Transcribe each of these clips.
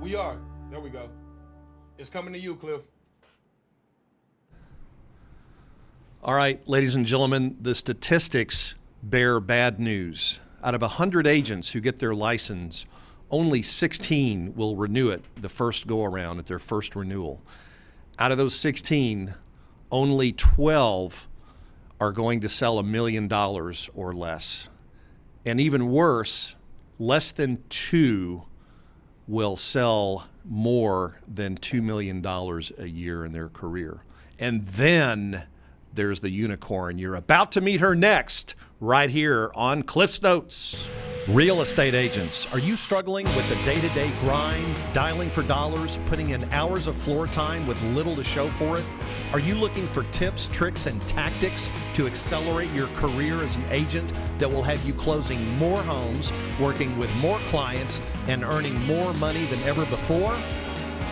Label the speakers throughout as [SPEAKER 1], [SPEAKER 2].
[SPEAKER 1] We are. There we go. It's coming to you, Cliff.
[SPEAKER 2] All right, ladies and gentlemen, the statistics bear bad news. Out of 100 agents who get their license, only 16 will renew it the first go-around at their first renewal. Out of those 16, only 12 are going to sell $1 million or less. And even worse, less than 2 will sell more than $2 million a year in their career. And then there's the unicorn. You're about to meet her next, right here on Cliff's Notes. Real estate agents, are you struggling with the day-to-day grind, dialing for dollars, putting in hours of floor time with little to show for it? Are you looking for tips, tricks, and tactics to accelerate your career as an agent that will have you closing more homes, working with more clients, and earning more money than ever before?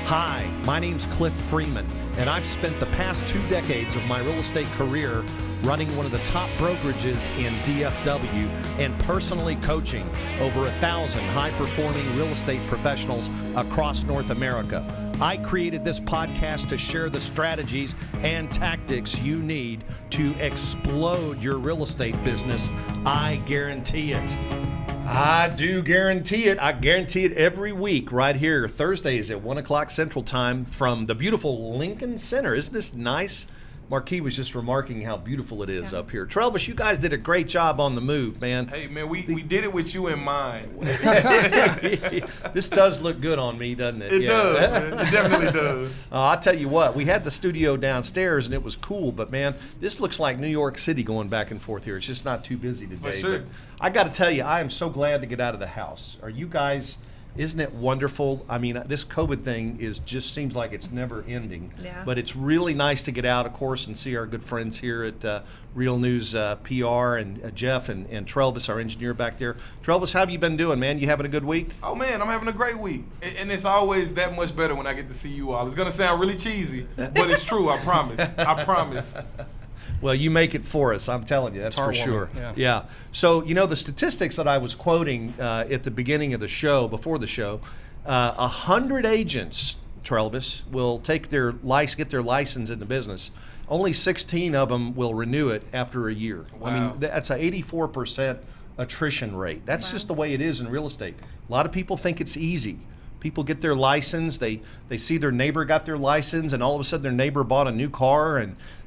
[SPEAKER 2] Hi, my name's Cliff Freeman, and I've spent the past 2 decades of my real estate career running one of the top brokerages in DFW and personally coaching over 1,000 high-performing real estate professionals across North America. I created this podcast to share the strategies and tactics you need to explode your real estate business. I guarantee it. I do guarantee it. I guarantee it every week right here, Thursdays at 1 o'clock Central Time from the beautiful Lincoln Center. Isn't this nice? Markee was just remarking how beautiful it is up here. Travis, you guys did a great job on the move, man.
[SPEAKER 1] Hey, man, we did it with you in mind.
[SPEAKER 2] This does look good on me, doesn't it?
[SPEAKER 1] It does, man. It definitely does.
[SPEAKER 2] I'll tell you what, we had the studio downstairs, and it was cool, but, man, this looks like New York City going back and forth here. It's just not too busy today.
[SPEAKER 1] For sure.
[SPEAKER 2] But I got to tell you, I am so glad to get out of the house. Are you guys... Isn't it wonderful? I mean, this COVID thing just seems like it's never ending.
[SPEAKER 3] Yeah.
[SPEAKER 2] But it's really nice to get out, of course, and see our good friends here at Real News PR and Jeff and Travis, our engineer back there. Travis, how have you been doing, man? You having a good week?
[SPEAKER 1] Oh, man, I'm having a great week. And it's always that much better when I get to see you all. It's going to sound really cheesy, but it's true, I promise. I promise.
[SPEAKER 2] Well, you make it for us, I'm telling you, that's for sure. Yeah. So, you know, the statistics that I was quoting at the beginning of the show, before the show, 100 agents, Travis, will get their license in the business. Only 16 of them will renew it after a year.
[SPEAKER 1] Wow.
[SPEAKER 2] I mean, that's an 84% attrition rate. That's just the way it is in real estate. A lot of people think it's easy. People get their license, they see their neighbor got their license, and all of a sudden their neighbor bought a new car,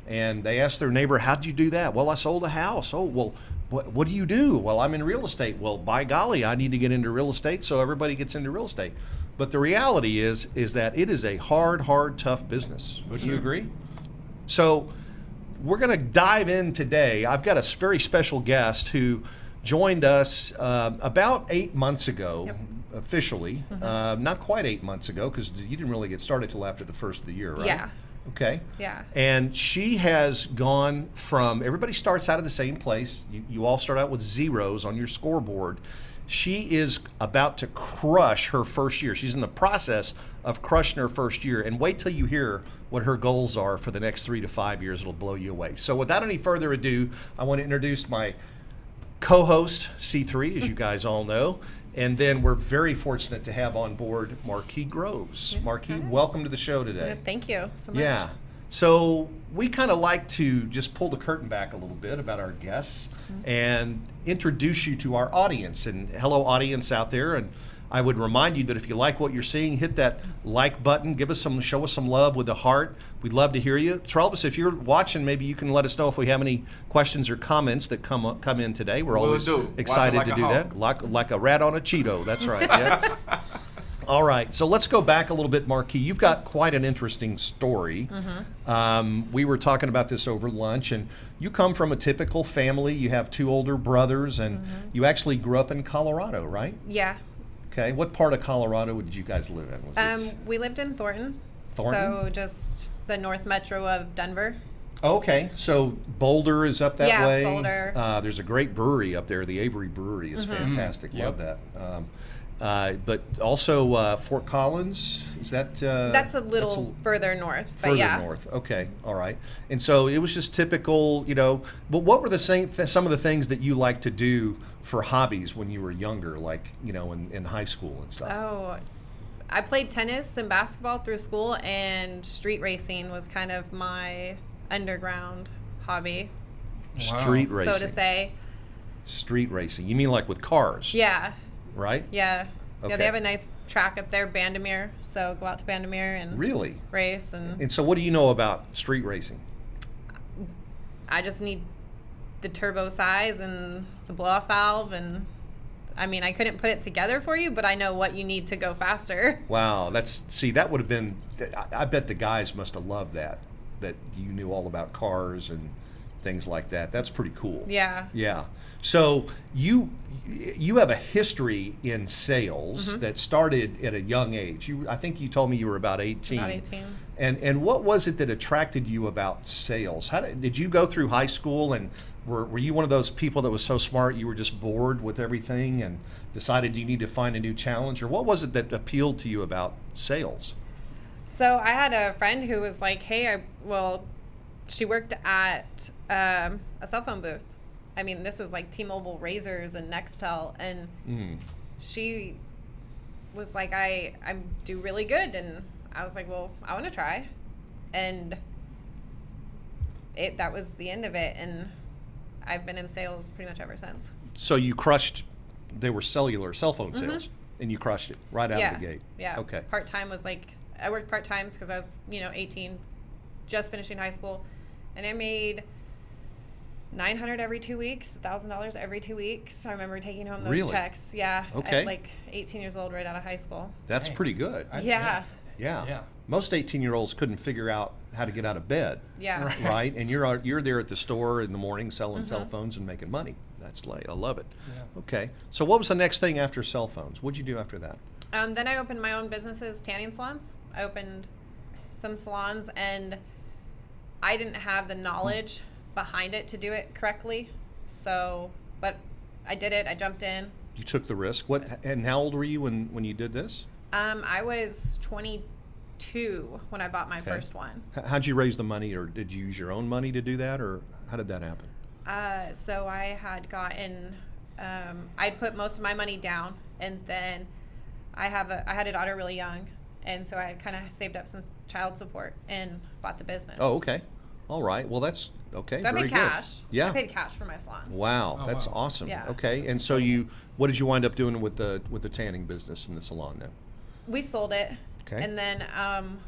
[SPEAKER 2] and they ask their neighbor, how'd you do that? Well, I sold a house. Oh, well, what do you do? Well, I'm in real estate. Well, by golly, I need to get into real estate, so everybody gets into real estate. But the reality is that it is a hard, tough business. Would you agree? So we're going to dive in today. I've got a very special guest who joined us about 8 months ago.
[SPEAKER 3] Yep.
[SPEAKER 2] Officially, not quite 8 months ago, because you didn't really get started till after the first of the year, right?
[SPEAKER 3] Yeah.
[SPEAKER 2] Okay.
[SPEAKER 3] Yeah.
[SPEAKER 2] And she has gone from, everybody starts out at the same place. You all start out with zeros on your scoreboard. She is about to crush her first year. She's in the process of crushing her first year. And wait till you hear what her goals are for the next 3 to 5 years. It'll blow you away. So without any further ado, I want to introduce my co-host, C3, as you guys all know. And then we're very fortunate to have on board Markee Groves. Markee, welcome to the show today.
[SPEAKER 3] Thank you so much.
[SPEAKER 2] Yeah. So we kind of like to just pull the curtain back a little bit about our guests and introduce you to our audience. And hello, audience out there. And I would remind you that if you like what you're seeing, hit that like button. Show us some love with the heart. We'd love to hear you. Travis, if you're watching, maybe you can let us know if we have any questions or comments that come in today. We're always excited to do that. Like a rat on a Cheeto. That's right. Yeah. All right. So let's go back a little bit, Markee. You've got quite an interesting story. We were talking about this over lunch, and you come from a typical family. You have 2 older brothers, and you actually grew up in Colorado, right?
[SPEAKER 3] Yeah.
[SPEAKER 2] Okay. What part of Colorado did you guys live in?
[SPEAKER 3] We lived in Thornton.
[SPEAKER 2] Thornton?
[SPEAKER 3] So just the north metro of Denver.
[SPEAKER 2] Okay. So Boulder is up that way?
[SPEAKER 3] Yeah, Boulder.
[SPEAKER 2] There's a great brewery up there. The Avery Brewery is fantastic. Love that. But also Fort Collins, is that?
[SPEAKER 3] That's a little further north, but
[SPEAKER 2] further
[SPEAKER 3] yeah.
[SPEAKER 2] north. Okay, all right. And so it was just typical, but what were some of the things that you liked to do for hobbies when you were younger, like, in high school and stuff?
[SPEAKER 3] Oh, I played tennis and basketball through school, and street racing was kind of my underground hobby,
[SPEAKER 2] Street racing.
[SPEAKER 3] so to say.
[SPEAKER 2] Street racing. You mean like with cars?
[SPEAKER 3] Yeah.
[SPEAKER 2] Right?
[SPEAKER 3] Yeah.
[SPEAKER 2] Okay.
[SPEAKER 3] Yeah, they have a nice track up there, Bandamere. So go out to Bandamere and
[SPEAKER 2] Really?
[SPEAKER 3] race. And
[SPEAKER 2] so what do you know about street racing?
[SPEAKER 3] I just need the turbo size and the blow-off valve. And I mean, I couldn't put it together for you, but I know what you need to go faster.
[SPEAKER 2] Wow. That would have been, I bet the guys must have loved that you knew all about cars and things like that. That's pretty cool.
[SPEAKER 3] Yeah.
[SPEAKER 2] Yeah. So you have a history in sales that started at a young age. I think you told me you were about 18.
[SPEAKER 3] About 18.
[SPEAKER 2] And what was it that attracted you about sales? Did you go through high school and were you one of those people that was so smart you were just bored with everything and decided you need to find a new challenge? Or what was it that appealed to you about sales?
[SPEAKER 3] So I had a friend who was like, hey, she worked at a cell phone booth. I mean, this is like T-Mobile, Razors, and Nextel, and she was like, I do really good, and I was like, well, I want to try, and that was the end of it, and I've been in sales pretty much ever since.
[SPEAKER 2] So you crushed, they were cellular cell phone sales, and you crushed it right out of the gate.
[SPEAKER 3] Yeah.
[SPEAKER 2] Okay.
[SPEAKER 3] Part-time was I worked part-times because I was, 18, just finishing high school, and I made $900 every 2 weeks, $1,000 every 2 weeks. I remember taking home those checks. Yeah.
[SPEAKER 2] Okay.
[SPEAKER 3] At 18 years old, right out of high school.
[SPEAKER 2] That's pretty good.
[SPEAKER 3] Yeah.
[SPEAKER 2] Yeah. Most 18-year-olds couldn't figure out how to get out of bed.
[SPEAKER 3] Yeah.
[SPEAKER 2] Right? And you're there at the store in the morning selling cell phones and making money. I love it.
[SPEAKER 4] Yeah.
[SPEAKER 2] Okay. So what was the next thing after cell phones? What'd you do after that?
[SPEAKER 3] Then I opened my own businesses, tanning salons. I opened some salons, and I didn't have the knowledge behind it to do it correctly. But I did it. I jumped in.
[SPEAKER 2] You took the risk. And how old were you when you did this?
[SPEAKER 3] I was 22 when I bought my first one.
[SPEAKER 2] How'd you raise the money, or did you use your own money to do that, or how did that happen?
[SPEAKER 3] So I had gotten, I'd put most of my money down, and then I had a daughter really young, and so I had kind of saved up some child support and bought the business.
[SPEAKER 2] Oh, okay. All right. Well, that's okay.
[SPEAKER 3] So I
[SPEAKER 2] very
[SPEAKER 3] paid
[SPEAKER 2] good.
[SPEAKER 3] cash.
[SPEAKER 2] Yeah.
[SPEAKER 3] I paid cash for my salon.
[SPEAKER 2] Wow,
[SPEAKER 4] Oh,
[SPEAKER 2] that's
[SPEAKER 4] wow.
[SPEAKER 2] awesome.
[SPEAKER 3] Yeah.
[SPEAKER 2] Okay. And so what did you wind up doing with the tanning business in the salon then?
[SPEAKER 3] We sold it.
[SPEAKER 2] Okay.
[SPEAKER 3] And then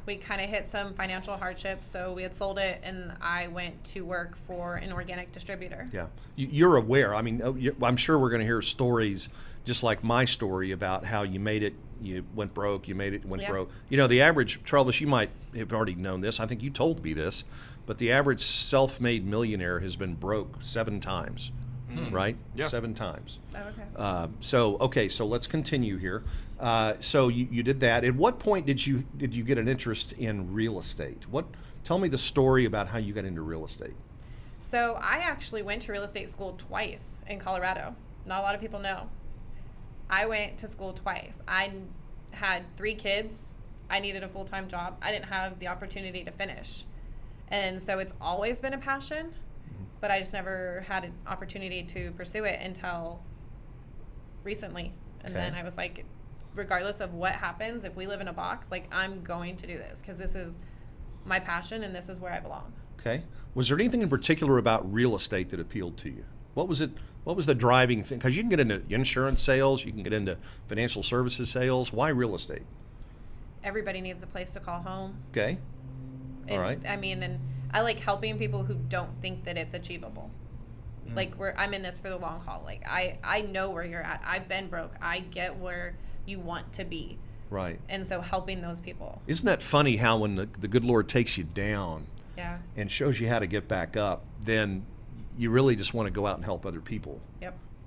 [SPEAKER 3] we kind of hit some financial hardships, so we had sold it, and I went to work for an organic distributor.
[SPEAKER 2] Yeah. You're aware. I mean, I'm sure we're going to hear stories just like my story about how you made it, you went broke, you made it, went broke. The average, Travis, you might have already known this. I think you told me this, but the average self-made millionaire has been broke 7 times, right?
[SPEAKER 1] Yeah.
[SPEAKER 2] 7 times.
[SPEAKER 3] Oh, okay.
[SPEAKER 2] So let's continue here. So you did that. At what point did you get an interest in real estate? Tell me the story about how you got into real estate.
[SPEAKER 3] So I actually went to real estate school twice in Colorado. Not a lot of people know. I went to school twice. I had 3 kids. I needed a full-time job. I didn't have the opportunity to finish. And so it's always been a passion, but I just never had an opportunity to pursue it until recently. And then I was like, regardless of what happens, if we live in a box, I'm going to do this because this is my passion and this is where I belong.
[SPEAKER 2] Okay. Was there anything in particular about real estate that appealed to you? What was it? What was the driving thing? Because you can get into insurance sales, you can get into financial services sales. Why real estate?
[SPEAKER 3] Everybody needs a place to call home.
[SPEAKER 2] Okay. All right.
[SPEAKER 3] I mean, and I like helping people who don't think that it's achievable. I'm in this for the long haul. I know where you're at. I've been broke. I get where you want to be.
[SPEAKER 2] Right.
[SPEAKER 3] And so helping those people.
[SPEAKER 2] Isn't that funny how when the good Lord takes you down and shows you how to get back up, then you really just want to go out and help other people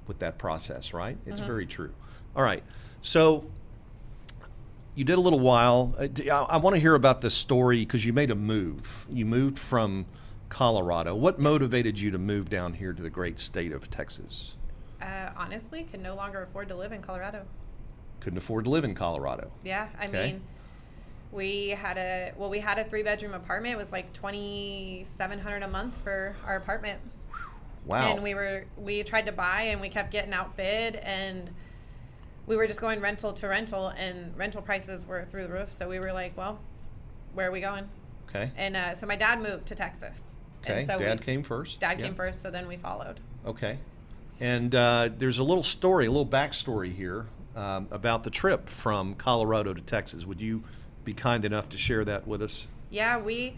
[SPEAKER 2] with that process, right? It's very true. All right. So you did a little while. I want to hear about this story because you made a move. You moved from Colorado. What motivated you to move down here to the great state of Texas?
[SPEAKER 3] Honestly, could no longer afford to live in Colorado.
[SPEAKER 2] couldn't afford to live in Colorado.
[SPEAKER 3] Yeah, I
[SPEAKER 2] Okay.
[SPEAKER 3] mean, we had a 3-bedroom apartment. It was like $2,700 a month for our apartment.
[SPEAKER 2] Wow.
[SPEAKER 3] And we tried to buy, and we kept getting outbid, and we were just going rental to rental, and rental prices were through the roof. So we were like, well, where are we going?
[SPEAKER 2] Okay.
[SPEAKER 3] And so my dad moved to Texas.
[SPEAKER 2] Okay.
[SPEAKER 3] And so
[SPEAKER 2] Dad came first.
[SPEAKER 3] Dad
[SPEAKER 2] Yeah.
[SPEAKER 3] came first, so then we followed.
[SPEAKER 2] Okay. And there's a little story, a little backstory here about the trip from Colorado to Texas. Would you be kind enough to share that with us?
[SPEAKER 3] Yeah, we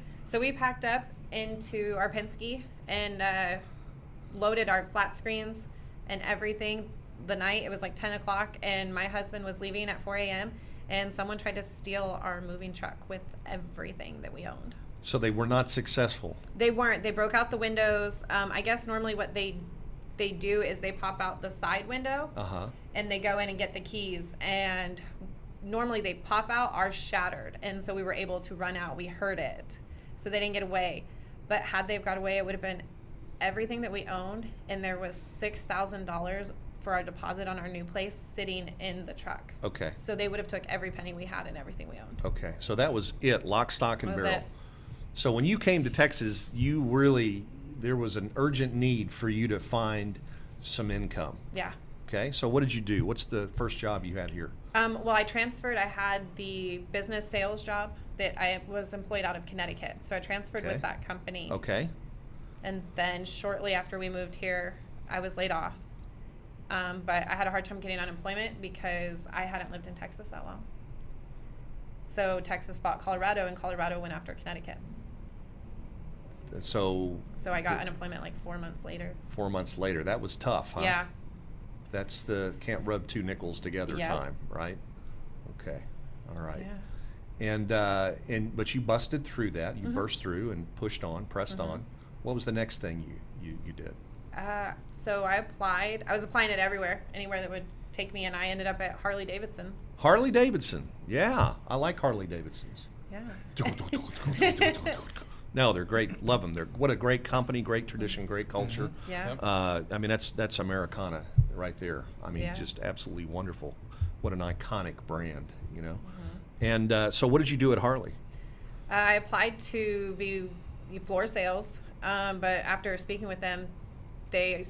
[SPEAKER 3] packed up into our Penske and loaded our flat screens and everything the night. It was like 10 o'clock, and my husband was leaving at 4 a.m., and someone tried to steal our moving truck with everything that we owned.
[SPEAKER 2] So they were not successful.
[SPEAKER 3] They weren't. They broke out the windows. I guess normally what they do is they pop out the side window, and they go in and get the keys, and normally they pop out. Ours shattered, and so we were able to run out. We heard it, so they didn't get away. But had they've got away, it would have been everything that we owned, and there was $6,000 for our deposit on our new place sitting in the truck.
[SPEAKER 2] Okay.
[SPEAKER 3] So they would have took every penny we had and everything we owned.
[SPEAKER 2] Okay. So that was it, lock, stock, and
[SPEAKER 3] That was
[SPEAKER 2] barrel.
[SPEAKER 3] it.
[SPEAKER 2] So when you came to Texas, there was an urgent need for you to find some income.
[SPEAKER 3] Yeah.
[SPEAKER 2] Okay. So what did you do? What's the first job you had here?
[SPEAKER 3] Well, I transferred. I had the business sales job that I was employed out of Connecticut. So I transferred
[SPEAKER 2] Okay.
[SPEAKER 3] with that company.
[SPEAKER 2] Okay.
[SPEAKER 3] And then shortly after we moved here, I was laid off. But I had a hard time getting unemployment because I hadn't lived in Texas that long. So Texas fought Colorado, and Colorado went after Connecticut.
[SPEAKER 2] So
[SPEAKER 3] So I got unemployment like 4 months later.
[SPEAKER 2] 4 months later, that was tough, huh?
[SPEAKER 3] Yeah.
[SPEAKER 2] That's the can't rub two nickels together
[SPEAKER 3] Yep.
[SPEAKER 2] time, right? Okay. All right.
[SPEAKER 3] Yeah.
[SPEAKER 2] But you busted through that. You burst through and pushed on, pressed on. What was the next thing you did?
[SPEAKER 3] So I applied. I was applying it everywhere, anywhere that would take me, and I ended up at Harley Davidson.
[SPEAKER 2] Harley Davidson. Yeah, I like Harley Davidsons.
[SPEAKER 3] Yeah.
[SPEAKER 2] No, they're great. Love them. What a great company, great tradition, great culture.
[SPEAKER 3] Yeah.
[SPEAKER 2] I mean, that's Americana right there. I mean,
[SPEAKER 3] Yeah.
[SPEAKER 2] just absolutely wonderful. What an iconic brand, you know. And so, what did you do at Harley?
[SPEAKER 3] I applied to be floor sales, but after speaking with them, they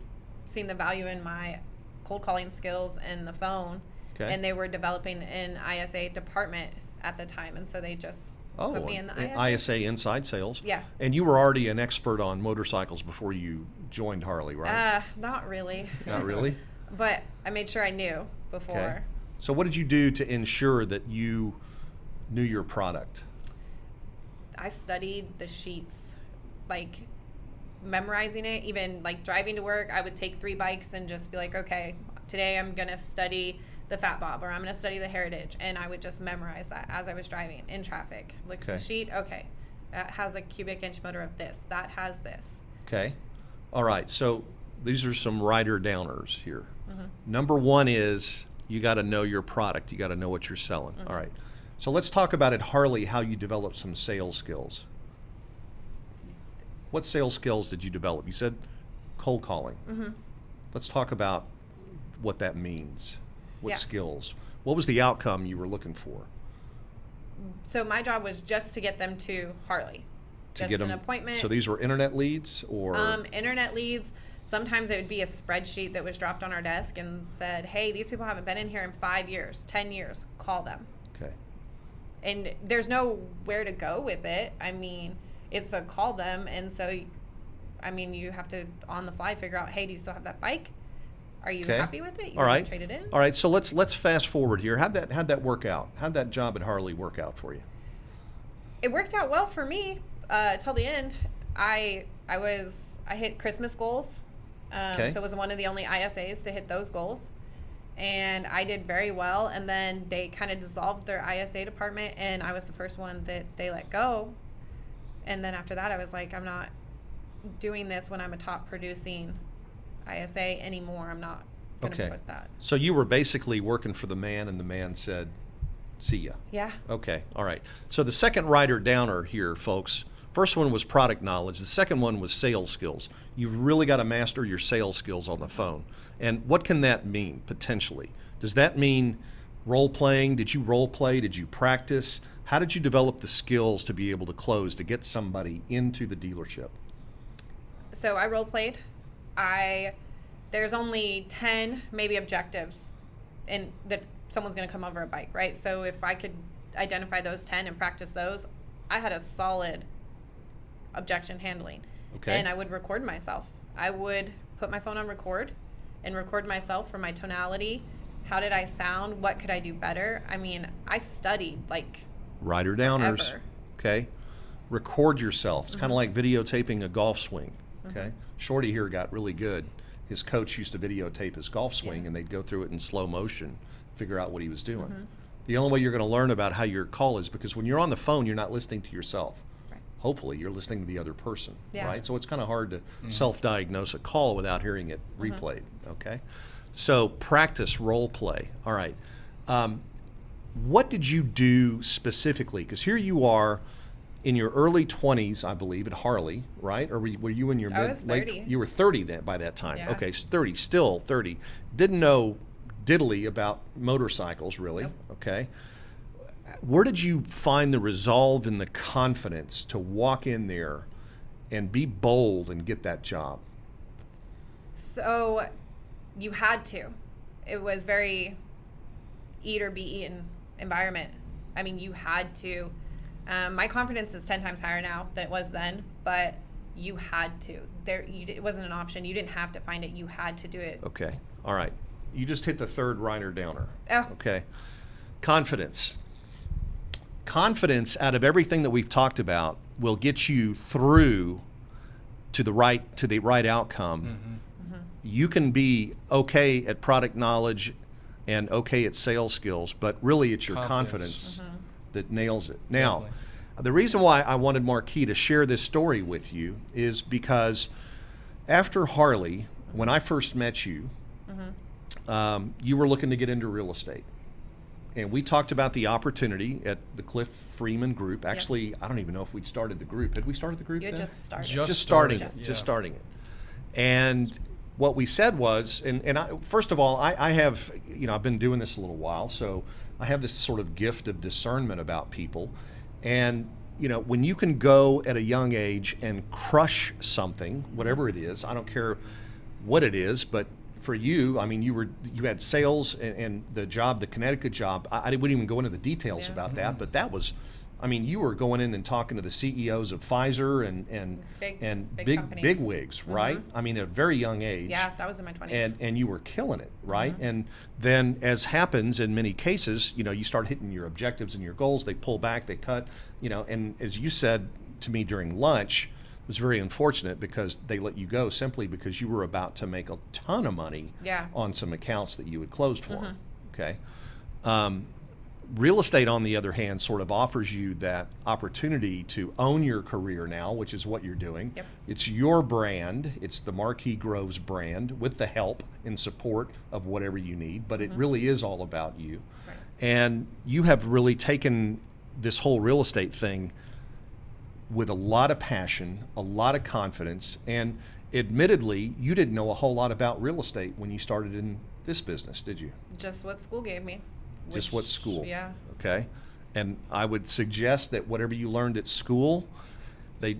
[SPEAKER 3] seen the value in my cold calling skills and the phone,
[SPEAKER 2] Okay.
[SPEAKER 3] and they were developing an ISA department at the time, and so they just put me in the
[SPEAKER 2] ISA inside sales.
[SPEAKER 3] Yeah.
[SPEAKER 2] And you were already an expert on motorcycles before you joined Harley, right?
[SPEAKER 3] Not really.
[SPEAKER 2] Not really?
[SPEAKER 3] But I made sure I knew before.
[SPEAKER 2] Okay. So what did you do to ensure that you knew your product?
[SPEAKER 3] I studied the sheets, like memorizing it. Even like driving to work, I would take 3 bikes and just be like, okay, today I'm gonna study the Fat Bob, or I'm gonna study the Heritage, and I would just memorize that as I was driving in traffic. Look at the
[SPEAKER 2] Okay.
[SPEAKER 3] sheet. Okay, that has a cubic inch motor of this. That has this.
[SPEAKER 2] Okay. All right. So these are some rider downers here. Number one is you got to know your product. You got to know what you're selling. All right. So let's talk about at Harley how you develop some sales skills. What sales skills did you develop? You said cold calling. Let's talk about what that means. What
[SPEAKER 3] Yeah.
[SPEAKER 2] skills? What was the outcome you were looking for?
[SPEAKER 3] So my job was just to get them to Harley.
[SPEAKER 2] To
[SPEAKER 3] Just
[SPEAKER 2] get
[SPEAKER 3] an
[SPEAKER 2] them.
[SPEAKER 3] appointment.
[SPEAKER 2] So these were internet leads or?
[SPEAKER 3] Internet leads. Sometimes it would be a spreadsheet that was dropped on our desk and said, hey, these people haven't been in here in 5 years, 10 years. Call them.
[SPEAKER 2] Okay.
[SPEAKER 3] And there's nowhere to go with it. I mean, it's a call them. And so, I mean, you have to on the fly figure out, hey, do you still have that bike? Are you
[SPEAKER 2] Okay.
[SPEAKER 3] happy with it? You
[SPEAKER 2] All
[SPEAKER 3] wanna
[SPEAKER 2] right.
[SPEAKER 3] trade it in?
[SPEAKER 2] All right. So let's fast forward here. How'd that work out? How'd that job at Harley work out for you?
[SPEAKER 3] It worked out well for me till the end. I hit Christmas goals.
[SPEAKER 2] Okay.
[SPEAKER 3] So it was one of the only ISAs to hit those goals. And I did very well. And then they kind of dissolved their ISA department, and I was the first one that they let go. And then after that, I was like, I'm not doing this when I'm a top producing ISA anymore. I'm not going to
[SPEAKER 2] Okay.
[SPEAKER 3] put that.
[SPEAKER 2] So you were basically working for the man, and the man said, "See ya."
[SPEAKER 3] Yeah.
[SPEAKER 2] Okay. All right. So the second rider downer here, folks. First one was product knowledge. The second one was sales skills. You've really got to master your sales skills on the phone. And what can that mean potentially? Does that mean Role playing? Did you role play? Did you practice? How did you develop the skills to be able to close, to get somebody into the dealership?
[SPEAKER 3] So I role played. There's only 10 maybe objectives and that someone's going to come over a bike, right? So if I could identify those 10 and practice those, I had a solid objection handling.
[SPEAKER 2] Okay.
[SPEAKER 3] And I would record myself. I would put my phone on record and record myself for my tonality. How did I sound? What could I do better? I mean, I studied like
[SPEAKER 2] Rider downers.
[SPEAKER 3] forever.
[SPEAKER 2] Okay. Record yourself. It's kind of like videotaping a golf swing. Okay. Shorty here got really good. His coach used to videotape his golf swing, and they'd go through it in slow motion, figure out what he was doing. The only way you're going to learn about how your call is because when you're on the phone, you're not listening to yourself.
[SPEAKER 3] Right.
[SPEAKER 2] Hopefully, you're listening to the other person,
[SPEAKER 3] Yeah.
[SPEAKER 2] right? So it's kind of hard to self-diagnose a call without hearing it replayed, okay? So practice role play. All right. What did you do specifically? Because here you are in your early 20s, I believe, at Harley, right? Or were you in your
[SPEAKER 3] I was 30.
[SPEAKER 2] late? You were 30 then by that time.
[SPEAKER 3] Yeah.
[SPEAKER 2] Okay, so 30, still 30. Didn't know diddly about motorcycles, really.
[SPEAKER 3] Nope.
[SPEAKER 2] Okay. Where did you find the resolve and the confidence to walk in there and be bold and get that job?
[SPEAKER 3] So you had to. It was very eat or be eaten environment. I mean, you had to. My confidence is 10 times higher now than it was then, but you had to. It wasn't an option. You didn't have to find it. You had to do it.
[SPEAKER 2] Okay. All right. You just hit the third rider downer.
[SPEAKER 3] Oh.
[SPEAKER 2] Okay. Confidence. Confidence out of everything that we've talked about will get you through to the right outcome. You can be okay at product knowledge and okay at sales skills, but really it's your confidence that nails it. Now, the reason why I wanted Markee to share this story with you is because after Harley, when I first met you, you were looking to get into real estate. And we talked about the opportunity at the Cliff Freeman group. Actually, I don't even know if we'd started the group. Had we started the group
[SPEAKER 3] You
[SPEAKER 2] then?
[SPEAKER 3] just started.
[SPEAKER 2] Just starting
[SPEAKER 3] Just.
[SPEAKER 2] it. Just starting it. And what we said was, first of all, I have, I've been doing this a little while, so I have this sort of gift of discernment about people. And, when you can go at a young age and crush something, whatever it is, I don't care what it is, but for you, I mean, you had sales and the job, the Connecticut job. I wouldn't even go into the details about that, but that was, I mean, you were going in and talking to the CEOs of Pfizer and big wigs, right? I mean, at a very young age.
[SPEAKER 3] Yeah, that was in my 20s.
[SPEAKER 2] And you were killing it, right? And then, as happens in many cases, you start hitting your objectives and your goals. They pull back, they cut, and as you said to me during lunch, it was very unfortunate because they let you go simply because you were about to make a ton of money on some accounts that you had closed for them, okay? Real estate, on the other hand, sort of offers you that opportunity to own your career now, which is what you're doing.
[SPEAKER 3] Yep.
[SPEAKER 2] It's your brand. It's the Markee Groves brand with the help and support of whatever you need, but it really is all about you.
[SPEAKER 3] Right.
[SPEAKER 2] And you have really taken this whole real estate thing with a lot of passion, a lot of confidence, and admittedly, you didn't know a whole lot about real estate when you started in this business, did you?
[SPEAKER 3] Just what school gave me.
[SPEAKER 2] Just what school?
[SPEAKER 3] Yeah.
[SPEAKER 2] Okay. And I would suggest that whatever you learned at school,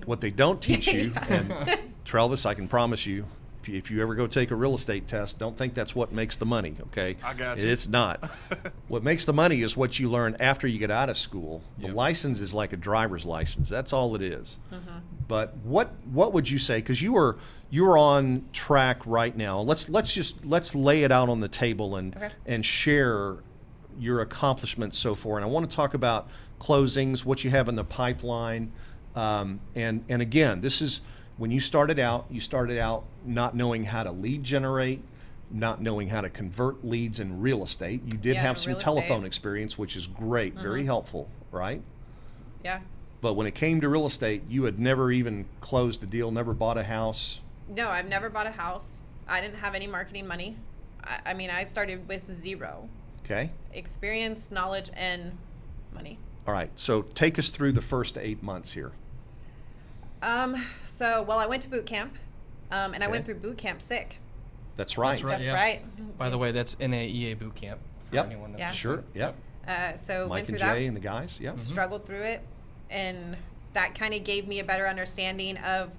[SPEAKER 2] what they don't teach you, and Travis, I can promise you, if you ever go take a real estate test, don't think that's what makes the money, okay?
[SPEAKER 1] I got you.
[SPEAKER 2] It's not. What makes the money is what you learn after you get out of school. The license is like a driver's license. That's all it is. But what would you say? Because you are on track right now. Let's lay it out on the table and share your accomplishments so far. And I want to talk about closings, what you have in the pipeline, and again, this is. When you started out not knowing how to lead generate, not knowing how to convert leads in real estate. You did have some telephone experience, which is great, very helpful, right?
[SPEAKER 3] Yeah.
[SPEAKER 2] But when it came to real estate, you had never even closed a deal, never bought a house.
[SPEAKER 3] No, I've never bought a house. I didn't have any marketing money. I mean, I started with zero.
[SPEAKER 2] Okay.
[SPEAKER 3] Experience, knowledge, and money.
[SPEAKER 2] All right. So take us through the first 8 months here.
[SPEAKER 3] I went to boot camp, and I went through boot camp sick.
[SPEAKER 2] That's right.
[SPEAKER 3] That's right.
[SPEAKER 4] By the way, that's NAEA boot camp for
[SPEAKER 2] Yep.
[SPEAKER 4] anyone that's
[SPEAKER 3] Yeah.
[SPEAKER 2] Sure. Yep.
[SPEAKER 3] So
[SPEAKER 2] Mike
[SPEAKER 3] went through
[SPEAKER 2] and
[SPEAKER 3] that.
[SPEAKER 2] Jay and the guys. Yep.
[SPEAKER 3] Struggled through it, and that kind of gave me a better understanding of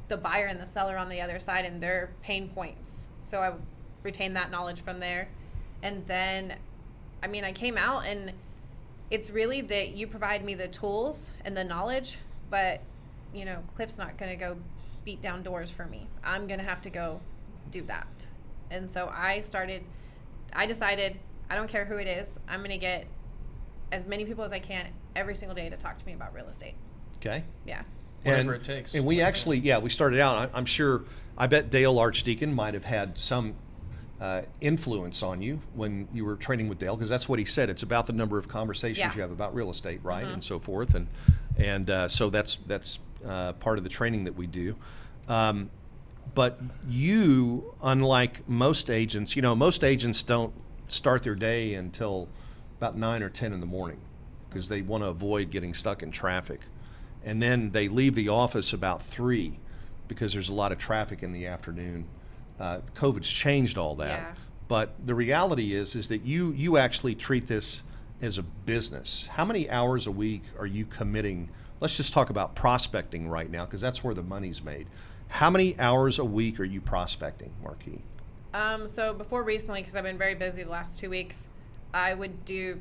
[SPEAKER 3] the buyer and the seller on the other side and their pain points. So I retained that knowledge from there. And then, I mean, I came out, and it's really that you provide me the tools and the knowledge, but, you know, Cliff's not going to go beat down doors for me. I'm going to have to go do that. And so I decided, I don't care who it is, I'm going to get as many people as I can every single day to talk to me about real estate.
[SPEAKER 2] Okay.
[SPEAKER 3] Yeah.
[SPEAKER 4] Whatever it takes.
[SPEAKER 2] And we actually, we started out, I'm sure, I bet Dale Archdeacon might have had some influence on you when you were training with Dale, because that's what he said. It's about the number of conversations
[SPEAKER 3] Yeah.
[SPEAKER 2] you have about real estate, right, and so forth. And so that's part of the training that we do. But you, unlike most agents, most agents don't start their day until about 9 or 10 in the morning because they want to avoid getting stuck in traffic. And then they leave the office about 3 because there's a lot of traffic in the afternoon. COVID's changed all that.
[SPEAKER 3] Yeah.
[SPEAKER 2] But the reality is that you actually treat this as a business. How many hours a week are you committing? Let's just talk about prospecting right now, because that's where the money's made. How many hours a week are you prospecting, Markee?
[SPEAKER 3] So before recently, because I've been very busy the last 2 weeks, I would do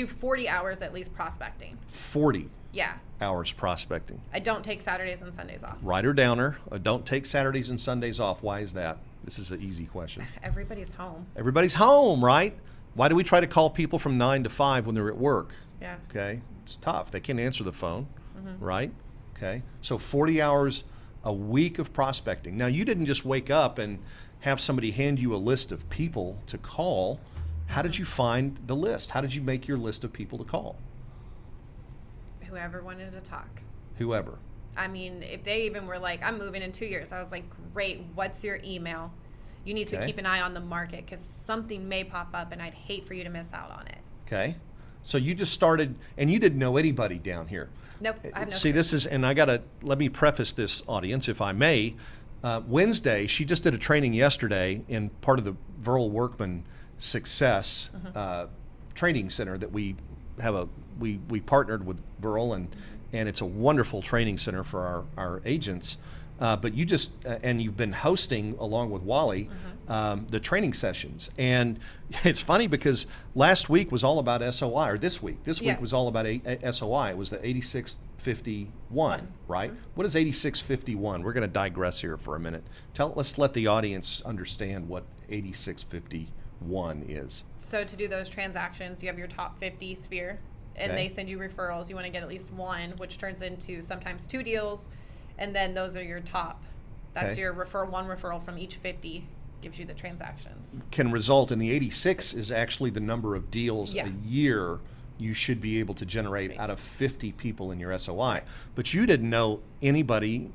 [SPEAKER 3] 40 hours at least prospecting.
[SPEAKER 2] 40
[SPEAKER 3] Yeah.
[SPEAKER 2] hours prospecting.
[SPEAKER 3] I don't take Saturdays and Sundays off.
[SPEAKER 2] Writer downer. Don't take Saturdays and Sundays off. Why is that? This is an easy question.
[SPEAKER 3] Everybody's home.
[SPEAKER 2] Everybody's home, right? Why do we try to call people from 9 to 5 when they're at work?
[SPEAKER 3] Yeah.
[SPEAKER 2] Okay, it's tough. They can't answer the phone, right? Okay, so 40 hours a week of prospecting. Now, you didn't just wake up and have somebody hand you a list of people to call. How did you find the list? How did you make your list of people to call?
[SPEAKER 3] Whoever wanted to talk.
[SPEAKER 2] Whoever.
[SPEAKER 3] I mean, if they even were like, I'm moving in 2 years, I was like, great, what's your email? You need to
[SPEAKER 2] Okay.
[SPEAKER 3] keep an eye on the market because something may pop up and I'd hate for you to miss out on it.
[SPEAKER 2] Okay, so you just started, and you didn't know anybody down here.
[SPEAKER 3] Nope, I have no
[SPEAKER 2] See,
[SPEAKER 3] clue.
[SPEAKER 2] this is, and let me preface this, audience, if I may. Wednesday, she just did a training yesterday in part of the Workman Success Training Center that we have we partnered with Burl, and it's a wonderful training center for our agents. But you just, and you've been hosting along with Wally, the training sessions. And it's funny because last week was all about SOI, or this week
[SPEAKER 3] Yeah.
[SPEAKER 2] was all about SOI. It was the 8651, right? What is 8651? We're going to digress here for a minute. Let's let the audience understand what 8651 is.
[SPEAKER 3] So to do those transactions, you have your top 50 sphere, and
[SPEAKER 2] Okay.
[SPEAKER 3] they send you referrals. You want to get at least one, which turns into sometimes 2 deals, and then those are your top. That's
[SPEAKER 2] Okay.
[SPEAKER 3] your one referral from each 50 gives you the transactions.
[SPEAKER 2] Can result in the 86 is actually the number of deals
[SPEAKER 3] Yeah.
[SPEAKER 2] a year you should be able to generate out of 50 people in your SOI. But you didn't know anybody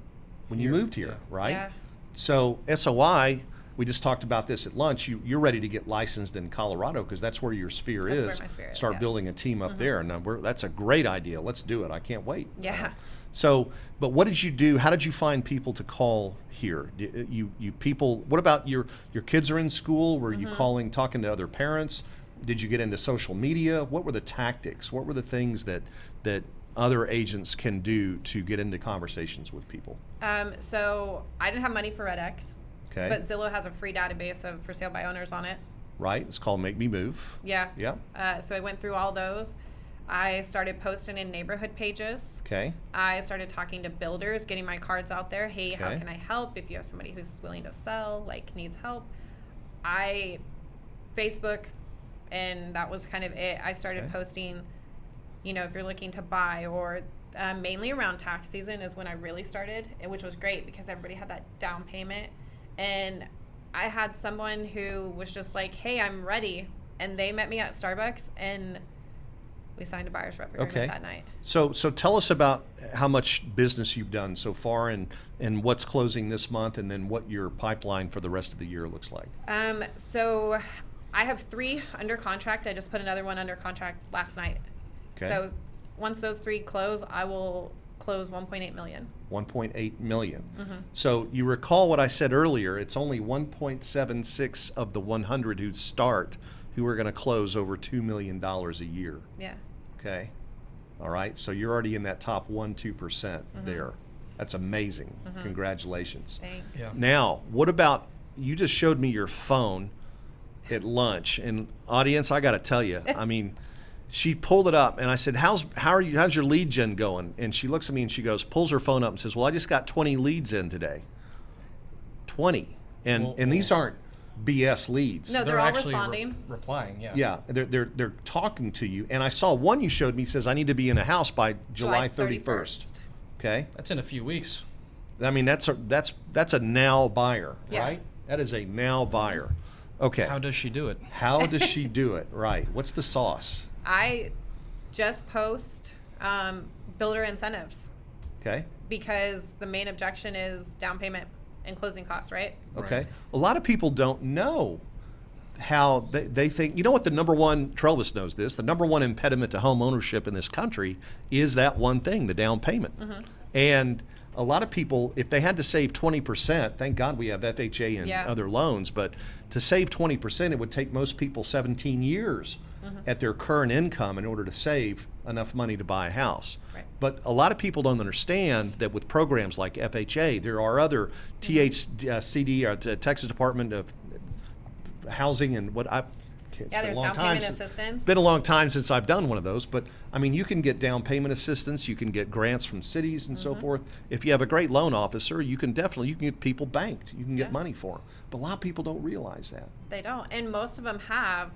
[SPEAKER 2] when you moved here, right?
[SPEAKER 3] Yeah.
[SPEAKER 2] So SOI, we just talked about this at lunch. You're ready to get licensed in Colorado because that's where your sphere
[SPEAKER 3] That's
[SPEAKER 2] is.
[SPEAKER 3] where my sphere is,
[SPEAKER 2] Start
[SPEAKER 3] yes.
[SPEAKER 2] building a team up there. And that's a great idea. Let's do it. I can't wait.
[SPEAKER 3] Yeah.
[SPEAKER 2] So, but what did you do? How did you find people to call here? You people. What about your kids are in school? Were you talking to other parents? Did you get into social media? What were the tactics? What were the things that other agents can do to get into conversations with people?
[SPEAKER 3] So I didn't have money for Red X,
[SPEAKER 2] Okay,
[SPEAKER 3] but Zillow has a free database of for sale by owners on it.
[SPEAKER 2] right. It's called Make Me Move.
[SPEAKER 3] Yeah.
[SPEAKER 2] Yeah.
[SPEAKER 3] So I went through all those. I started posting in neighborhood pages.
[SPEAKER 2] Okay.
[SPEAKER 3] I started talking to builders, getting my cards out there. Hey, how
[SPEAKER 2] Okay.
[SPEAKER 3] can I help? If you have somebody who's willing to sell, like needs help. Facebook, and that was kind of it. I started
[SPEAKER 2] Okay.
[SPEAKER 3] posting, if you're looking to buy, or mainly around tax season is when I really started, which was great because everybody had that down payment. And I had someone who was just like, hey, I'm ready. And they met me at Starbucks, and we signed a buyer's rep agreement
[SPEAKER 2] Okay.
[SPEAKER 3] that night.
[SPEAKER 2] So tell us about how much business you've done so far, and what's closing this month, and then what your pipeline for the rest of the year looks like.
[SPEAKER 3] So I have 3 under contract. I just put another one under contract last night.
[SPEAKER 2] Okay.
[SPEAKER 3] So once those 3 close, I will close 1.8 million.
[SPEAKER 2] 1.8 million. So you recall what I said earlier, it's only 1.76 of the 100 who start who are going to close over $2 million a year.
[SPEAKER 3] Yeah.
[SPEAKER 2] Okay. All right. So you're already in that top 1-2% there. That's amazing. Congratulations.
[SPEAKER 3] Thanks.
[SPEAKER 4] Yeah.
[SPEAKER 2] Now, what about, you just showed me your phone at lunch, and audience, I got to tell you, I mean, she pulled it up and I said, how's your lead gen going? And she looks at me and she goes, pulls her phone up and says, well, I just got 20 leads in today. 20. And these aren't BS leads.
[SPEAKER 3] No, they're all
[SPEAKER 4] actually
[SPEAKER 3] responding.
[SPEAKER 4] replying, yeah.
[SPEAKER 2] Yeah, they're talking to you. And I saw one you showed me says, I need to be in a house by July 31st. Okay.
[SPEAKER 4] That's in a few weeks.
[SPEAKER 2] I mean, that's a now buyer,
[SPEAKER 3] Yes.
[SPEAKER 2] right? That is a now buyer. Okay.
[SPEAKER 4] How does she do it?
[SPEAKER 2] How does she do it? Right. What's the sauce?
[SPEAKER 3] I just post builder incentives
[SPEAKER 2] Okay.
[SPEAKER 3] because the main objection is down payment and closing costs, right?
[SPEAKER 2] Okay.
[SPEAKER 4] Right.
[SPEAKER 2] A lot of people don't know how they think, you know what, the number one, Travis knows this, the number one impediment to home ownership in this country is that one thing, the down payment. And a lot of people, if they had to save 20%, thank God we have FHA and
[SPEAKER 3] Yeah.
[SPEAKER 2] other loans, but to save 20%, it would take most people 17 years at their current income in order to save enough money to buy a house.
[SPEAKER 3] Right.
[SPEAKER 2] But a lot of people don't understand that with programs like FHA, there are other THCD, or Texas Department of Housing, and what I. It's
[SPEAKER 3] Yeah,
[SPEAKER 2] been a
[SPEAKER 3] there's
[SPEAKER 2] long
[SPEAKER 3] down
[SPEAKER 2] time
[SPEAKER 3] payment
[SPEAKER 2] since-
[SPEAKER 3] assistance.
[SPEAKER 2] Been a long time since I've done one of those, but I mean, you can get down payment assistance, you can get grants from cities and so forth. If you have a great loan officer, you can get people banked. You can get
[SPEAKER 3] Yeah.
[SPEAKER 2] money for them. But a lot of people don't realize that.
[SPEAKER 3] They don't. And most of them have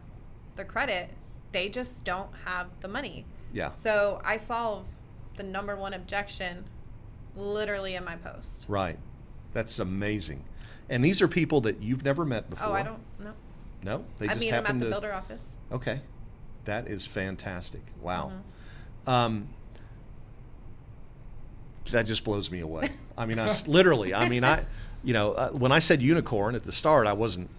[SPEAKER 3] the credit. They just don't have the money.
[SPEAKER 2] Yeah.
[SPEAKER 3] So I solve the number one objection literally in my post.
[SPEAKER 2] Right. That's amazing. And these are people that you've never met before.
[SPEAKER 3] Oh, I don't know.
[SPEAKER 2] No, they
[SPEAKER 3] I
[SPEAKER 2] just
[SPEAKER 3] meet them
[SPEAKER 2] happen
[SPEAKER 3] at the
[SPEAKER 2] to.
[SPEAKER 3] builder office.
[SPEAKER 2] Okay, that is fantastic. Wow, that just blows me away. I mean, literally. I mean, when I said unicorn at the start, I wasn't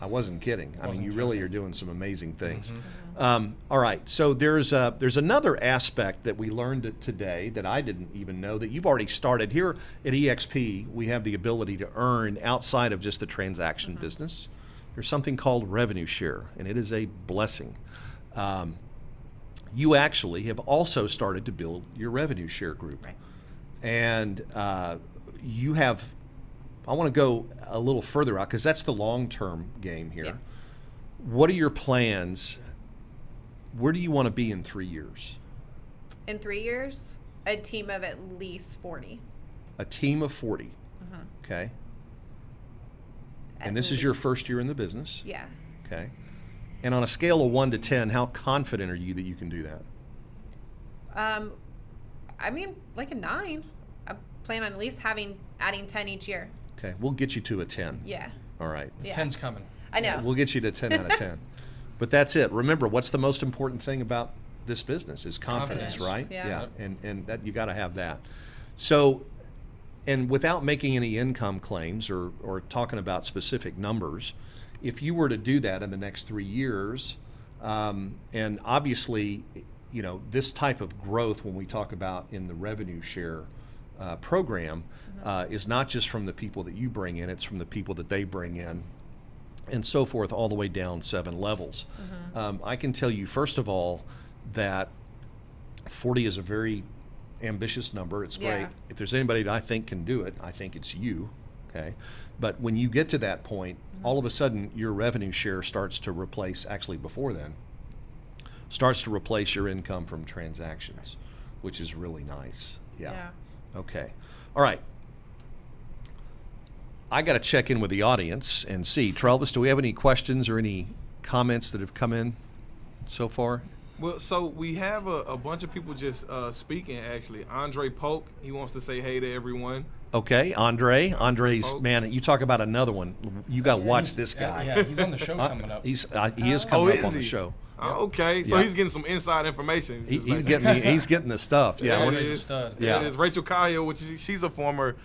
[SPEAKER 2] kidding. I mean, you really are doing some amazing things. All right, so there's another aspect that we learned today that I didn't even know that you've already started here at EXP. We have the ability to earn outside of just the transaction business. There's something called revenue share, and it is a blessing. You actually have also started to build your revenue share group.
[SPEAKER 3] Right.
[SPEAKER 2] And you have, I want to go a little further out because that's the long-term game here.
[SPEAKER 3] Yeah.
[SPEAKER 2] What are your plans? Where do you want to be in 3 years?
[SPEAKER 3] In 3 years, a team of at least 40.
[SPEAKER 2] A team of 40. Okay.
[SPEAKER 3] At
[SPEAKER 2] And this is your
[SPEAKER 3] least.
[SPEAKER 2] first year in the business.
[SPEAKER 3] Yeah.
[SPEAKER 2] Okay. And on a scale of 1 to 10, how confident are you that you can do that?
[SPEAKER 3] I mean, like a 9. I plan on at least adding 10 each year.
[SPEAKER 2] Okay. We'll get you to a 10.
[SPEAKER 3] Yeah.
[SPEAKER 2] All right.
[SPEAKER 3] Yeah.
[SPEAKER 4] 10's coming.
[SPEAKER 3] I know.
[SPEAKER 2] We'll get you to 10 out of 10. But that's it. Remember, what's the most important thing about this business is confidence,
[SPEAKER 4] Confidence.
[SPEAKER 2] right?
[SPEAKER 3] Yeah.
[SPEAKER 2] And that you got to have that. So, and without making any income claims or talking about specific numbers, if you were to do that in the next 3 years, and obviously, you know, this type of growth when we talk about in the revenue share program is not just from the people that you bring in, it's from the people that they bring in and so forth, all the way down 7 levels. I can tell you, first of all, that 40 is a very ambitious number. It's great.
[SPEAKER 3] Yeah.
[SPEAKER 2] If there's anybody that I think can do it, I think it's you. Okay. But when you get to that point, all of a sudden your revenue share starts to replace, actually before then, starts to replace your income from transactions, which is really nice. Yeah. Okay. All right. I got to check in with the audience and see. Travis, do we have any questions or any comments that have come in so far?
[SPEAKER 1] Well, so we have a bunch of people just speaking, actually. Andre Polk, he wants to say hey to everyone.
[SPEAKER 2] Okay, Andre's,
[SPEAKER 1] Oh.
[SPEAKER 2] man, you talk about another one. You got to watch this guy.
[SPEAKER 4] Yeah, he's on the show coming up.
[SPEAKER 2] He is coming up
[SPEAKER 1] is
[SPEAKER 2] on the
[SPEAKER 1] he?
[SPEAKER 2] show.
[SPEAKER 1] Oh, okay, so
[SPEAKER 2] Yeah.
[SPEAKER 1] he's getting some inside information.
[SPEAKER 2] He's getting the stuff. Yeah,
[SPEAKER 1] Yeah,
[SPEAKER 2] we're-
[SPEAKER 1] it
[SPEAKER 4] He's a
[SPEAKER 1] is.
[SPEAKER 4] stud.
[SPEAKER 2] Yeah.
[SPEAKER 1] It is Rachel Cahill, which she's a former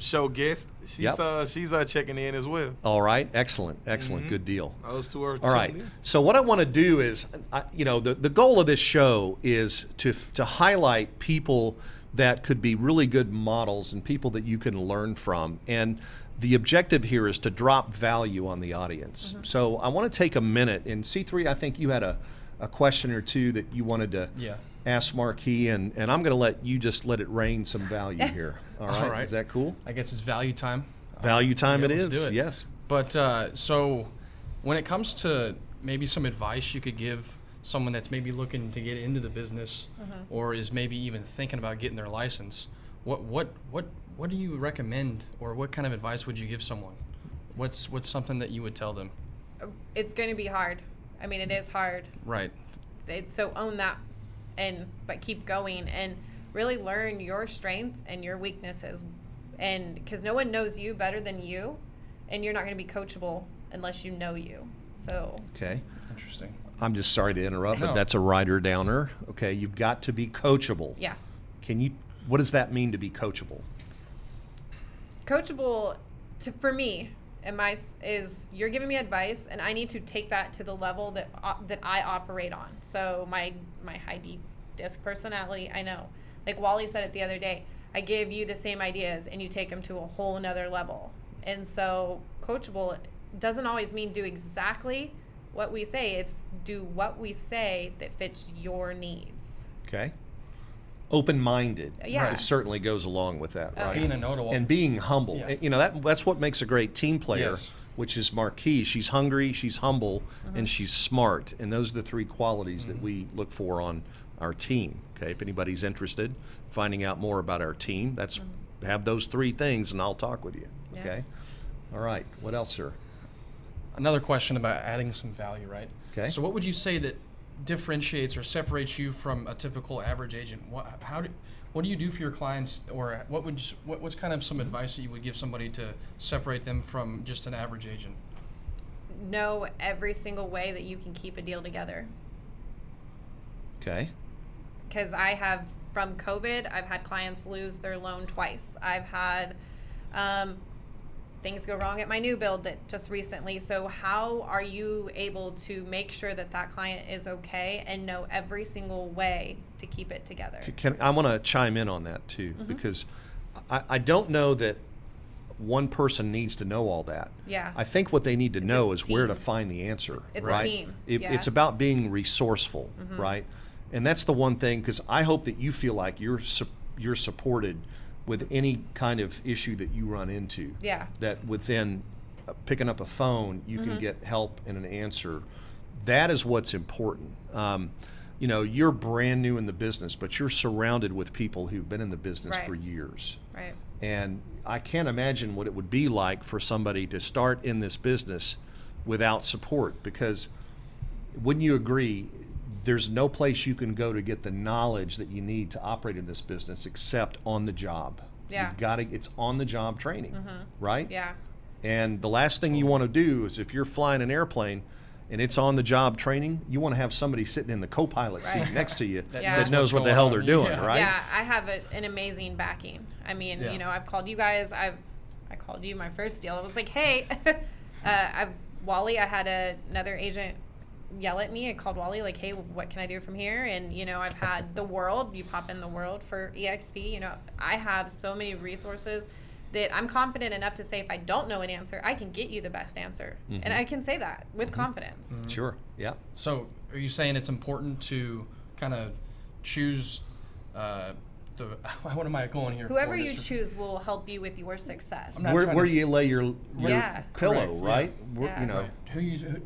[SPEAKER 1] show guest. She's checking in as well.
[SPEAKER 2] all right, excellent, good deal.
[SPEAKER 1] Those two are
[SPEAKER 2] All right.
[SPEAKER 1] checking in.
[SPEAKER 2] So what I want to do is, the goal of this show is to highlight people that could be really good models and people that you can learn from. And the objective here is to drop value on the audience. So I want to take a minute, and C3, I think you had a question or two that you wanted to ask Markee, and I'm going to let you just let it rain some value here. All right?
[SPEAKER 4] All right.
[SPEAKER 2] Is that cool?
[SPEAKER 4] I guess it's value time.
[SPEAKER 2] Value time it
[SPEAKER 4] let's
[SPEAKER 2] is,
[SPEAKER 4] do it.
[SPEAKER 2] yes.
[SPEAKER 4] But so when it comes to maybe some advice you could give someone that's maybe looking to get into the business or is maybe even thinking about getting their license, what do you recommend, or what kind of advice would you give someone? What's something that you would tell them?
[SPEAKER 3] It's going to be hard. I mean, it is hard.
[SPEAKER 4] Right.
[SPEAKER 3] So own that, but keep going and really learn your strengths and your weaknesses, and because no one knows you better than you, and you're not going to be coachable unless you know you. So
[SPEAKER 2] Okay.
[SPEAKER 4] Interesting.
[SPEAKER 2] I'm just sorry to interrupt, but
[SPEAKER 4] No.
[SPEAKER 2] that's a rider downer. Okay, you've got to be coachable.
[SPEAKER 3] yeah,
[SPEAKER 2] What does that mean to be coachable?
[SPEAKER 3] coachable for me and is you're giving me advice, and I need to take that to the level that I operate on. So my high deep disc personality, I know, like Wally said it the other day, I give you the same ideas and you take them to a whole nother level. And so coachable doesn't always mean do exactly what we say. It's do what we say that fits your needs.
[SPEAKER 2] Okay. Open-minded.
[SPEAKER 3] Yeah.
[SPEAKER 2] It certainly goes along with that, right?
[SPEAKER 4] Being a know-it-all.
[SPEAKER 2] And being humble.
[SPEAKER 4] Yeah.
[SPEAKER 2] You know, that's what makes a great team player,
[SPEAKER 4] Yes.
[SPEAKER 2] which is Markee. She's hungry, she's humble, and she's smart. And those are the three qualities that we look for on our team. Okay, if anybody's interested, finding out more about our team, that's have those three things, and I'll talk with you.
[SPEAKER 3] Yeah.
[SPEAKER 2] Okay. All right. What else, sir?
[SPEAKER 4] Another question about adding some value, right?
[SPEAKER 2] Okay.
[SPEAKER 4] So what would you say that differentiates or separates you from a typical average agent? What do you do for your clients, or what's kind of some advice that you would give somebody to separate them from just an average agent?
[SPEAKER 3] Know every single way that you can keep a deal together.
[SPEAKER 2] Okay.
[SPEAKER 3] Because I have, from COVID, I've had clients lose their loan twice. I've had things go wrong at my new build that just recently. So how are you able to make sure that that client is okay and know every single way to keep it together?
[SPEAKER 2] I want to chime in on that too, because I don't know that one person needs to know all that.
[SPEAKER 3] Yeah.
[SPEAKER 2] I think what they need to know is where to
[SPEAKER 3] team.
[SPEAKER 2] find the answer.
[SPEAKER 3] It's a
[SPEAKER 2] right?
[SPEAKER 3] team, yeah.
[SPEAKER 2] It's about being resourceful, right? And that's the one thing, because I hope that you feel like you're supported with any kind of issue that you run into.
[SPEAKER 3] Yeah.
[SPEAKER 2] That within picking up a phone, you can get help and an answer. That is what's important. You know, you're brand new in the business, but you're surrounded with people who've been in the business
[SPEAKER 3] Right.
[SPEAKER 2] for years.
[SPEAKER 3] Right.
[SPEAKER 2] And I can't imagine what it would be like for somebody to start in this business without support, because wouldn't you agree, there's no place you can go to get the knowledge that you need to operate in this business except on the job.
[SPEAKER 3] Yeah.
[SPEAKER 2] You've got to, it's on the job training, right?
[SPEAKER 3] Yeah.
[SPEAKER 2] And the last thing you want to do is, if you're flying an airplane and it's on the job training, you want to have somebody sitting in the co-pilot seat
[SPEAKER 3] Right.
[SPEAKER 2] next to you
[SPEAKER 3] Yeah.
[SPEAKER 2] that knows what the
[SPEAKER 4] going
[SPEAKER 2] hell
[SPEAKER 4] on.
[SPEAKER 2] they're doing,
[SPEAKER 4] Yeah.
[SPEAKER 2] right?
[SPEAKER 3] Yeah, I have an amazing backing. I mean,
[SPEAKER 4] Yeah.
[SPEAKER 3] you know, I've called you guys. I called you my first deal. I was like, hey, Wally, I had another agent yell at me. I called Wally like, hey, what can I do from here? And, you know, I've had the world. You pop in the world for EXP. You know, I have so many resources that I'm confident enough to say if I don't know an answer, I can get you the best answer. And I can say that with confidence.
[SPEAKER 2] Sure, yeah.
[SPEAKER 4] So are you saying it's important to kind of choose what am I going here
[SPEAKER 3] Whoever
[SPEAKER 4] for,
[SPEAKER 3] you
[SPEAKER 4] Mr.
[SPEAKER 3] choose will help you with your success.
[SPEAKER 4] I'm not
[SPEAKER 2] Where
[SPEAKER 4] trying
[SPEAKER 2] do
[SPEAKER 4] to
[SPEAKER 2] you lay your
[SPEAKER 3] Yeah.
[SPEAKER 2] pillow,
[SPEAKER 4] Correct,
[SPEAKER 2] right?
[SPEAKER 3] yeah.
[SPEAKER 2] Where-
[SPEAKER 3] Yeah.
[SPEAKER 2] You know,
[SPEAKER 4] Right.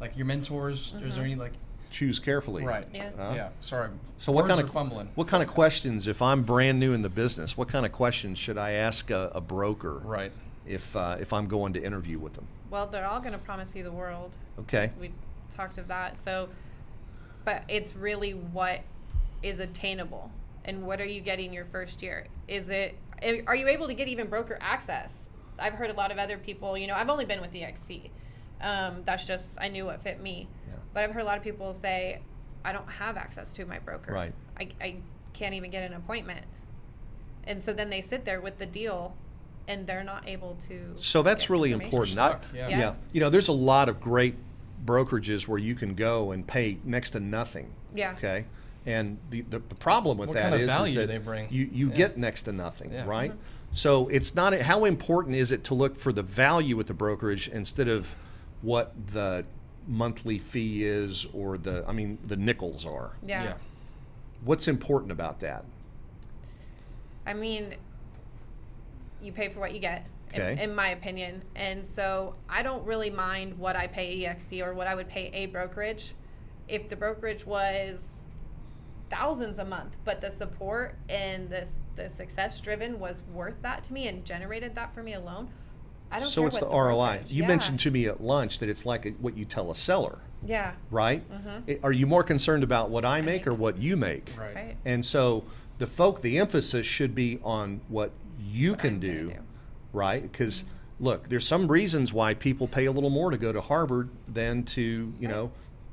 [SPEAKER 4] Like your mentors, is there any like,
[SPEAKER 2] choose carefully.
[SPEAKER 4] right.
[SPEAKER 3] Yeah.
[SPEAKER 4] Yeah, sorry.
[SPEAKER 2] So what
[SPEAKER 4] Words
[SPEAKER 2] kind
[SPEAKER 4] are
[SPEAKER 2] of
[SPEAKER 4] fumbling.
[SPEAKER 2] What kind of questions, if I'm brand new in the business, what kind of questions should I ask a broker
[SPEAKER 4] Right.
[SPEAKER 2] if I'm going to interview with them?
[SPEAKER 3] Well, they're all going to promise you the world.
[SPEAKER 2] Okay.
[SPEAKER 3] We talked of that. So, but it's really what is attainable and what are you getting your first year? Are you able to get even broker access? I've heard a lot of other people, you know, I've only been with EXP. That's just, I knew what fit me.
[SPEAKER 2] Yeah.
[SPEAKER 3] But I've heard a lot of people say, I don't have access to my broker.
[SPEAKER 2] Right.
[SPEAKER 3] I can't even get an appointment. And so then they sit there with the deal and they're not able to.
[SPEAKER 2] So that's
[SPEAKER 3] get
[SPEAKER 2] really
[SPEAKER 3] information.
[SPEAKER 2] important.
[SPEAKER 4] Stuck, yeah.
[SPEAKER 3] Yeah.
[SPEAKER 2] You know, there's a lot of great brokerages where you can go and pay next to nothing.
[SPEAKER 3] Yeah.
[SPEAKER 2] Okay. And the problem with
[SPEAKER 4] What
[SPEAKER 2] that
[SPEAKER 4] kind of
[SPEAKER 2] is
[SPEAKER 4] value do
[SPEAKER 2] that
[SPEAKER 4] they bring?
[SPEAKER 2] you get next to nothing,
[SPEAKER 4] Yeah.
[SPEAKER 2] right? So it's not how important is it to look for the value at the brokerage instead of what the monthly fee is or the nickels are.
[SPEAKER 3] Yeah.
[SPEAKER 2] What's important about that?
[SPEAKER 3] I mean, you pay for what you get,
[SPEAKER 2] Okay.
[SPEAKER 3] in my opinion. And so I don't really mind what I pay EXP or what I would pay a brokerage. If the brokerage was thousands a month, but the support and the success driven was worth that to me and generated that for me alone, I don't
[SPEAKER 2] So
[SPEAKER 3] care
[SPEAKER 2] it's
[SPEAKER 3] what
[SPEAKER 2] the ROI.
[SPEAKER 3] brokerage-
[SPEAKER 2] You
[SPEAKER 3] yeah.
[SPEAKER 2] mentioned to me at lunch that it's like what you tell a seller,
[SPEAKER 3] Yeah.
[SPEAKER 2] right? Are you more concerned about what I make or what you make?
[SPEAKER 4] Right.
[SPEAKER 3] Right.
[SPEAKER 2] And so the emphasis should be on what you
[SPEAKER 3] What
[SPEAKER 2] can
[SPEAKER 3] I'm gonna
[SPEAKER 2] do,
[SPEAKER 3] do.
[SPEAKER 2] right? Because look, there's some reasons why people pay a little more to go to Harvard than to,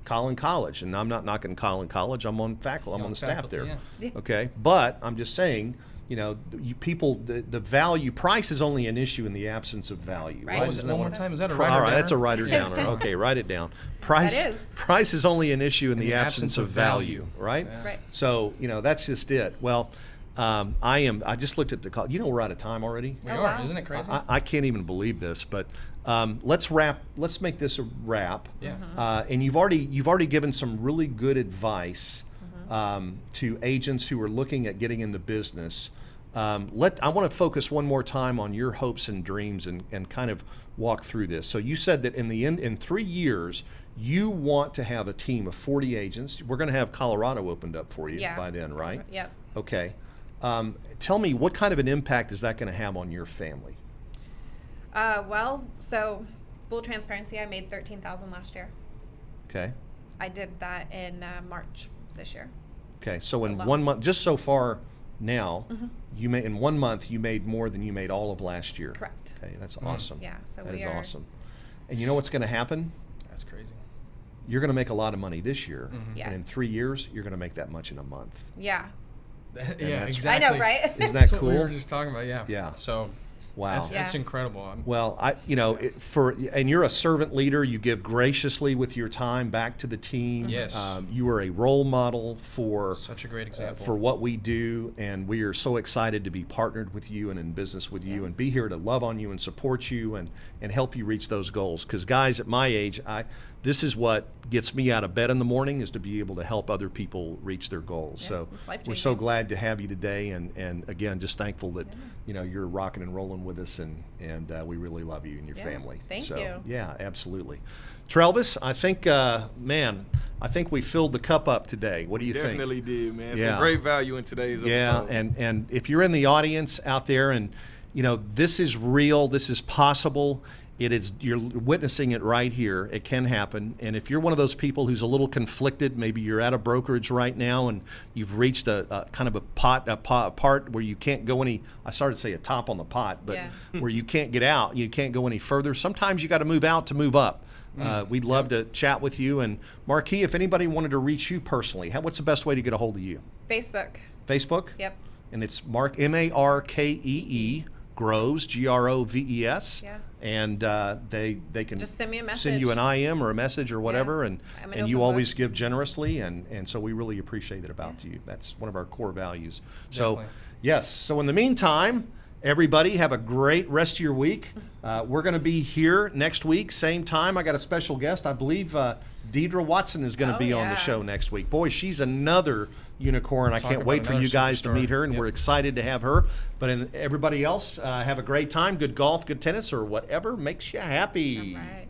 [SPEAKER 2] Collin College. And I'm not knocking Collin College. I'm on faculty. I'm
[SPEAKER 4] You're
[SPEAKER 2] on
[SPEAKER 4] on
[SPEAKER 2] the staff
[SPEAKER 4] faculty,
[SPEAKER 2] there.
[SPEAKER 3] yeah.
[SPEAKER 2] Okay. But I'm just saying, the value, price is only an issue in the absence of value.
[SPEAKER 3] Right.
[SPEAKER 4] What was it?
[SPEAKER 2] Isn't that
[SPEAKER 4] One more
[SPEAKER 2] what-
[SPEAKER 4] time. Is that a
[SPEAKER 2] All
[SPEAKER 4] writer?
[SPEAKER 2] right, that's a writer
[SPEAKER 4] Yeah.
[SPEAKER 2] downer. Okay, write it down. Price
[SPEAKER 3] is.
[SPEAKER 2] price is only an issue in the absence of value, right?
[SPEAKER 4] Yeah.
[SPEAKER 3] Right.
[SPEAKER 2] So, that's just it. Well, I just looked at the call. We're out of time already.
[SPEAKER 4] We
[SPEAKER 3] Oh,
[SPEAKER 4] are.
[SPEAKER 3] wow.
[SPEAKER 4] Isn't it crazy?
[SPEAKER 2] I can't even believe this, but let's make this a wrap.
[SPEAKER 4] Yeah.
[SPEAKER 2] And you've already given some really good advice to agents who are looking at getting in the business. I want to focus one more time on your hopes and dreams and kind of walk through this. So you said that in 3 years you want to have a team of 40 agents. We're going to have Colorado opened up for you
[SPEAKER 3] Yeah.
[SPEAKER 2] by then, right?
[SPEAKER 3] Yep.
[SPEAKER 2] Okay. Tell me, what kind of an impact is that going to have on your family?
[SPEAKER 3] So full transparency, I made $13,000 last year.
[SPEAKER 2] Okay.
[SPEAKER 3] I did that in March this year.
[SPEAKER 2] Okay. So in
[SPEAKER 3] Alone.
[SPEAKER 2] 1 month, just so far now, in 1 month you made more than you made all of last year.
[SPEAKER 3] Correct.
[SPEAKER 2] Okay, that's awesome.
[SPEAKER 3] Yeah, so
[SPEAKER 2] that
[SPEAKER 3] we
[SPEAKER 2] is
[SPEAKER 3] are-
[SPEAKER 2] awesome. And you know what's going to happen?
[SPEAKER 4] That's crazy.
[SPEAKER 2] You're going to make a lot of money this year,
[SPEAKER 3] Yeah.
[SPEAKER 2] and in 3 years you're going to make that much in a month.
[SPEAKER 3] Yeah.
[SPEAKER 4] Yeah,
[SPEAKER 2] that's-
[SPEAKER 4] exactly.
[SPEAKER 3] I know, right?
[SPEAKER 2] Isn't that
[SPEAKER 4] That's what
[SPEAKER 2] cool?
[SPEAKER 4] we were just talking about. Yeah.
[SPEAKER 2] Yeah.
[SPEAKER 4] So
[SPEAKER 2] Wow.
[SPEAKER 4] that's
[SPEAKER 3] Yeah.
[SPEAKER 4] incredible.
[SPEAKER 2] Well, and you're a servant leader. You give graciously with your time back to the team.
[SPEAKER 4] Yes.
[SPEAKER 2] You are a role model for
[SPEAKER 4] Such a great example.
[SPEAKER 2] for what we do, and we are so excited to be partnered with you and in business with you, and be here to love on you and support you and help you reach those goals. Because guys, at my age, this is what gets me out of bed in the morning, is to be able to help other people reach their goals.
[SPEAKER 3] Yeah,
[SPEAKER 2] So
[SPEAKER 3] it's life-changing.
[SPEAKER 2] we're so glad to have you today, and again, just thankful that you're rocking and rolling with us, and we really love you and your
[SPEAKER 3] Yeah,
[SPEAKER 2] family.
[SPEAKER 3] thank
[SPEAKER 2] so,
[SPEAKER 3] you.
[SPEAKER 2] Yeah, absolutely. Trelvis, I think, I think we filled the cup up today. What do you
[SPEAKER 1] Definitely
[SPEAKER 2] think?
[SPEAKER 1] did, man.
[SPEAKER 2] Yeah.
[SPEAKER 1] Some great value in today's
[SPEAKER 2] Yeah,
[SPEAKER 1] episode.
[SPEAKER 2] and if you're in the audience out there, and this is real, this is possible. You're witnessing it right here. It can happen. And if you're one of those people who's a little conflicted, maybe you're at a brokerage right now and you've reached a kind of a part where you can't go any. I started to say a top on the pot, but
[SPEAKER 3] Yeah.
[SPEAKER 2] where you can't get out, you can't go any further. Sometimes you got to move out to move up. We'd love to chat with you. And Markee, if anybody wanted to reach you personally, what's the best way to get a hold of you?
[SPEAKER 3] Facebook.
[SPEAKER 2] Facebook?
[SPEAKER 3] Yep.
[SPEAKER 2] And it's Markee Groves, Groves.
[SPEAKER 3] Yeah.
[SPEAKER 2] And they can
[SPEAKER 3] Just send me a
[SPEAKER 2] send you an
[SPEAKER 3] message.
[SPEAKER 2] IM or a message or whatever,
[SPEAKER 3] Yeah.
[SPEAKER 2] and
[SPEAKER 3] I'm an
[SPEAKER 2] you
[SPEAKER 3] open
[SPEAKER 2] always
[SPEAKER 3] book.
[SPEAKER 2] give generously, and so we really appreciate it about you. That's one of our core values. So
[SPEAKER 4] Definitely.
[SPEAKER 2] yes. So in the meantime, everybody have a great rest of your week. We're going to be here next week, same time. I got a special guest. I believe Deidre Watson is going to
[SPEAKER 3] Oh,
[SPEAKER 2] be on the
[SPEAKER 3] yeah.
[SPEAKER 2] show next week. Boy, she's another unicorn. I
[SPEAKER 4] Talk
[SPEAKER 2] can't
[SPEAKER 4] about
[SPEAKER 2] wait for
[SPEAKER 4] another
[SPEAKER 2] you guys to
[SPEAKER 4] superstar.
[SPEAKER 2] meet her, and
[SPEAKER 4] Yep.
[SPEAKER 2] we're excited to have her. But everybody else, have a great time. Good golf, good tennis, or whatever makes you happy.
[SPEAKER 3] All right.